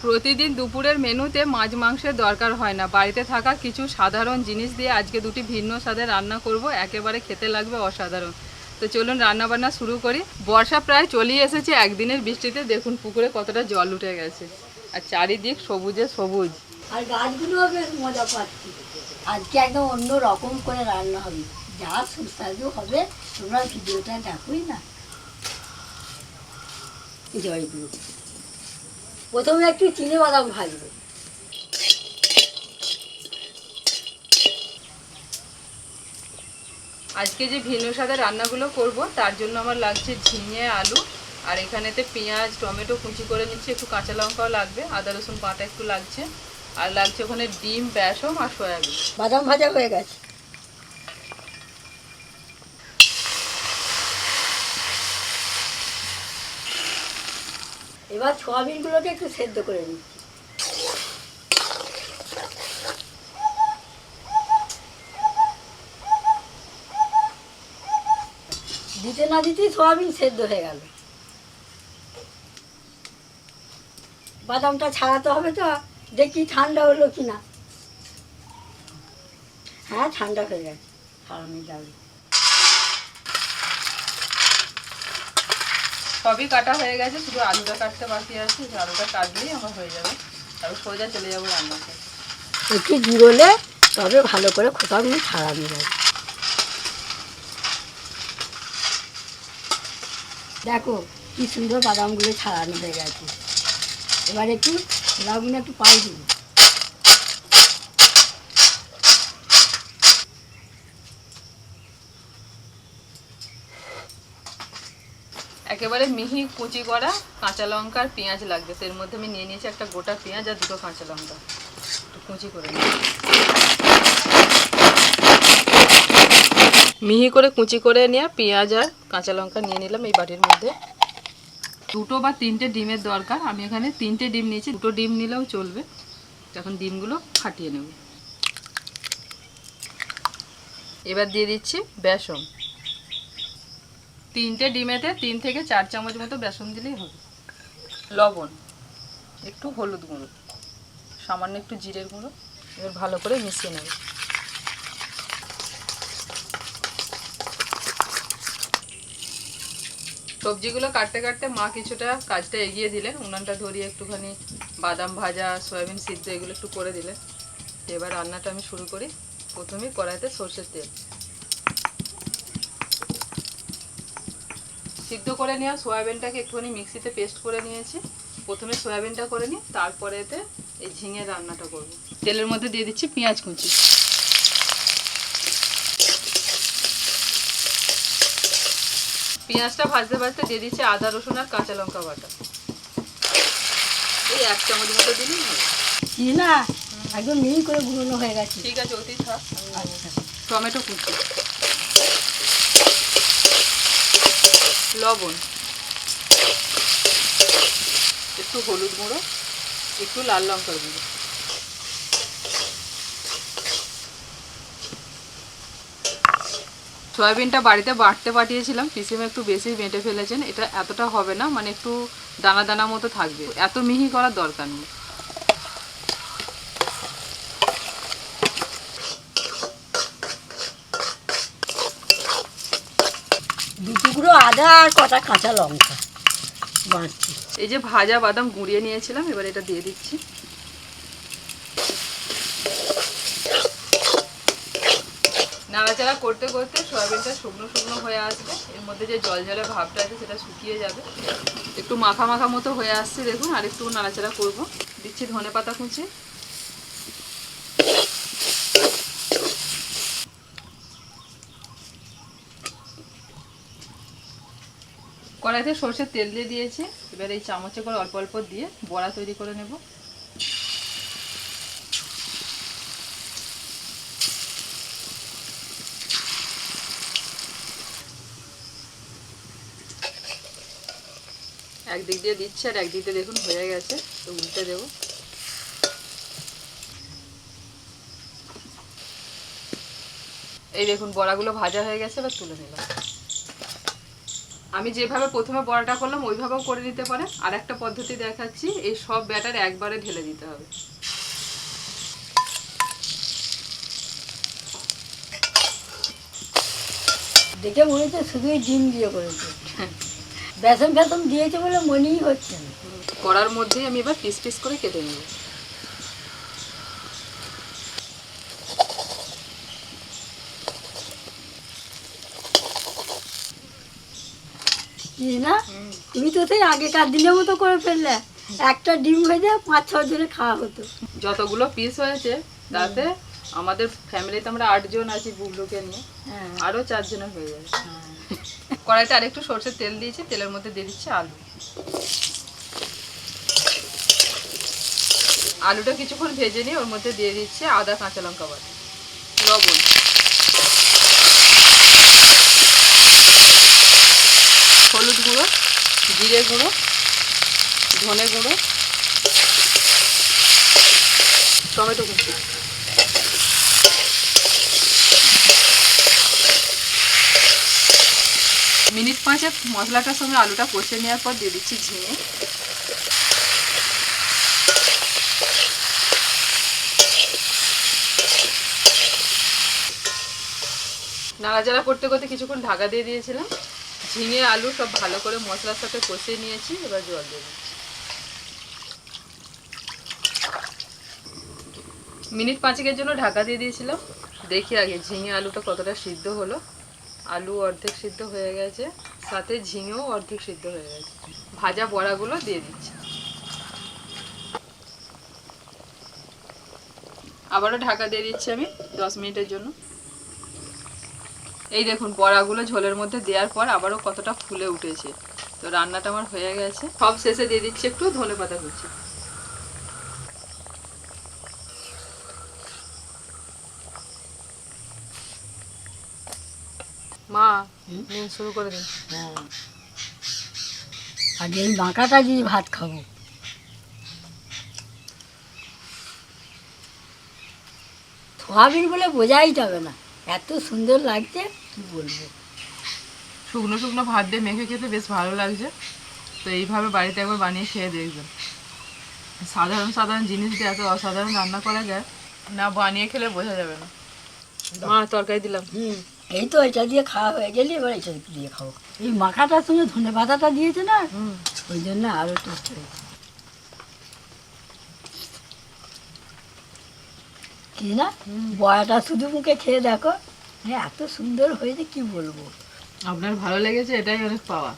প্রতিদিন দুপুরের মেনুতে মাছ মাংসের দরকার হয় না, বাড়িতে থাকা কিছু সাধারণ জিনিস দিয়ে আজকে দুটি ভিন্ন স্বাদের রান্না করব, একেবারে খেতে লাগবে অসাধারণ। তো চলুন রান্নাবান্না শুরু করি। বর্ষা প্রায় চলেই এসেছে, একদিনের বৃষ্টিতে দেখুন পুকুরে কতটা জল উঠে গেছে আর চারিদিক সবুজে সবুজ, আর গাছগুলো বেশ মজা পাচ্ছি। আজকে একদম অন্য রকম করে রান্না হবে, যা সুস্বাদু হবে তোমরা ভিডিওটা দেখোই না। জয়গুলো প্রথমে একটু চিনে বাদাম ভাজবো। আজকে যে ভিন্ন স্বাদের রান্নাগুলো করব তার জন্য আমার লাগছে ঝিঙে, আলু, আর এখানেতে পেঁয়াজ টমেটো কুচি করে নিচ্ছি, একটু কাঁচা লঙ্কাও লাগবে, আদা রসুন বাটা একটু লাগছে, আর লাগছে ওখানে ডিম, বেসন আর সয়াবিন। বাদাম ভাজা হয়ে গেছে। এবার সয়াবিনগুলোকে একটু সেদ্ধ করে নিচ্ছি। দিতে না দিতেই সয়াবিন সেদ্ধ হয়ে গেল। বাদামটা ছাড়াতে হবে, তো দেখি ঠান্ডা হলো কিনা। হ্যাঁ, ঠান্ডা হয়ে গেছে, ছাড়ানো যাবে। সবই কাটা হয়ে গেছে, শুধু আলুটা কাটতে বাকি আছে, আলুটা কাটলেই আমার হয়ে যাবে, তারপর সোজা চলে যাবো রান্নাতে। একটু জিরোলে তবে ভালো করে খোসাগুলো ছাড়ানো যাবে। দেখো কি সুন্দর বাদামগুলো ছাড়ানো হয়ে গেছে। এবার একটু লাউগুলো একটু পাই দিব। একেবারে মিহি কুচি করা কাঁচা লঙ্কা আর পেঁয়াজ লাগবে, তো এর মধ্যে আমি নিয়ে নিয়েছি একটা গোটা পেঁয়াজ আর দুটো কাঁচা লঙ্কা, একটু কুচি করে নিই। মিহি করে কুচি করে নিয়ে পেঁয়াজ আর কাঁচা লঙ্কা নিয়ে নিলাম এই বাটির মধ্যে। দুটো বা তিনটে ডিমের দরকার, আমি এখানে তিনটে ডিম নিয়েছি, দুটো ডিম নিলেও চলবে। এখন ডিমগুলো ফাটিয়ে নেব। এবার দিয়ে দিচ্ছি বেসন। তিনটে ডিমেতে 3 থেকে 4 চামচ মতো বেসন দিলেই হবে। লবণ, একটু হলুদ গুঁড়ো, সামান্য একটু জিরের গুঁড়ো। এবার ভালো করে মিশিয়ে নেব। সবজিগুলো কাটতে কাটতে মা কিছুটা কাজটা এগিয়ে দিলেন, উনানটা ধরিয়ে একটুখানি বাদাম ভাজা, সয়াবিন সিদ্ধ এগুলো একটু করে দিলেন। এবার রান্নাটা আমি শুরু করি। প্রথমেই কড়াইতে সরষের তেল, সিদ্ধ করে নেওয়া সয়াবিনটাকে একটুখানি মিক্সিতে পেস্ট করে নিয়েছি। প্রথমে সয়াবিনটা করে নিই, তারপরে এতে এই ঝিঙে রান্নাটা করব। তেলের মধ্যে দিয়ে দিচ্ছি পেঁয়াজ কুচি, পেঁয়াজটা ভাজতে ভাজতে দিয়ে দিচ্ছি আদা রসুন আর কাঁচা লঙ্কা বাটা, এই 1 চামচ মতো দিলেই হবে। কি না একদম মিহি করে গুঁড়ো হয়ে গেছে। ঠিক আছে, অতি থাক। টমেটো কুচি, লবণ, একটু হলুদ গুঁড়ো, একটু লাল লঙ্কার গুঁড়ো। সয়াবিনটা বাড়িতে বাটতে পাঠিয়েছিলাম, পিসিমা একটু বেশি বেটে ফেলেছেন, এটা এতটা হবে না, মানে একটু দানা দানা মতো থাকবে, এত মিহি করার দরকার নেই। দু টুকরো আদা আর কটা কাঁচা লঙ্কা বাঁচছি। এই যে ভাজা বাদাম গুঁড়িয়ে নিয়েছিলাম, এবার এটা দিয়ে দিচ্ছি। নাড়াচাড়া করতে করতে সয়াবিনটা শুকনো শুকনো হয়ে আসবে, এর মধ্যে যে জল জলে ভাবটা আছে সেটা শুকিয়ে যাবে, একটু মাখা মাখা মতো হয়ে আসছে দেখুন। আর একটু নাড়াচাড়া করব। দিচ্ছি ধনেপাতা কুচি, কড়াইতে সরষের তেল দিয়ে দিয়েছি। এবার এই চামচে করে অল্প অল্প দিয়ে বড়া তৈরি করে নেব। একদিক দিয়ে দিচ্ছি আর একদিক দিয়ে দেখুন হয়ে গেছে, তো উল্টে দেবো। এই দেখুন বড়াগুলো ভাজা হয়ে গেছে, এবার তুলে নিলাম। আমি যেভাবে প্রথমে বড়াটা করলাম ওইভাবেও করে নিতে পারেন। আর একটা পদ্ধতি দেখাচ্ছি, এই সব ব্যাটার একবারে ঢেলে দিতে হবে। দেখে মনে হচ্ছে শুধুই ডিম দিয়ে করেছে, বেসন ফেসন দিয়েছে বলে মনেই হচ্ছে না। কড়ার মধ্যেই আমি এবার পিস পিস করে কেটে নেব। কি না, তুমি তো সেই আগেকার দিনের মতো করে ফেললে, একটা ডিম ভেজে 5-6 জনে খাওয়া হতো। যতগুলো পিস হয়েছে তাতে আমাদের ফ্যামিলিতে আমরা 8 জন আছি বুবলুকে নিয়ে, আরো 4 জনের হয়ে যাবে। কড়াইতে আরেকটু সরষের তেল দিয়েছি, তেলের মধ্যে দিয়ে দিচ্ছি আলু। আলুটা কিছুক্ষণ ভেজে নিয়ে ওর মধ্যে দিয়ে দিচ্ছি আদা কাঁচা লঙ্কা বাটা, লবণ, হলুদ গুঁড়ো, জিরে গুঁড়ো, ধনে গুঁড়ো, টমেটো কুচি। মিনিট 5 মশলাটার সঙ্গে আলুটা কষে নেওয়ার পর দিয়ে দিচ্ছি ঝিঙে, নাড়াচাড়া করতে করতে কিছুক্ষণ ঢাকা দিয়ে দিয়েছিলাম। ঝিঙে আলু সব ভালো করে মশলার সাথে কষিয়ে নিয়েছি, এবার জল দিয়ে দিচ্ছি। মিনিট 5 জন্য ঢাকা দিয়ে দিয়েছিলাম। দেখি আগে ঝিঙে আলুটা কতটা সিদ্ধ হলো। আলু অর্ধেক সিদ্ধ হয়ে গেছে, সাথে ঝিঙেও অর্ধেক সিদ্ধ হয়ে গেছে। ভাজা বড়াগুলো দিয়ে দিচ্ছি, আবারও ঢাকা দিয়ে দিচ্ছি আমি 10 মিনিটের জন্য। এই দেখুন বড়াগুলো ঝোলের মধ্যে দেওয়ার পর আবারও কতটা ফুলে উঠেছে। তো রান্নাটা আমার হয়ে গেছে। সব শেষে দিয়ে দিচ্ছি একটু ধনেপাতা কুচি। মা নিন শুরু করে দিন। হ্যাঁ, আগে এই মাখাটা দিয়ে ভাত খাবো। সোয়াবিন বলে বোঝাই যাবে না, এত সুন্দর লাগছে কি বলবো। শুকনো শুকনো ভাত দিয়ে মেখে খেতে বেশ ভালো লাগছে। তো এইভাবে বাড়িতে একবার বানিয়ে খেয়ে দেখবেন। সাধারণ সাধারণ জিনিস দিয়ে এত অসাধারণ রান্না করা যায়, না বানিয়ে খেলে বোঝা যাবে না। মা তরকারি দিলাম। এই তো এটা দিয়ে খাওয়া হয়ে গেলে এবার এটা দিয়ে খাবো। এই মাখাটার সঙ্গে ধনে পাতাটা দিয়েছে না, ওই জন্য আরো টেস্ট হয়েছে। কি না, বড়াটা শুধু মুখে খেয়ে দেখো, এত সুন্দর হয়েছে কি বলবো। আপনার ভালো লেগেছে, এটাই অনেক পাওয়া।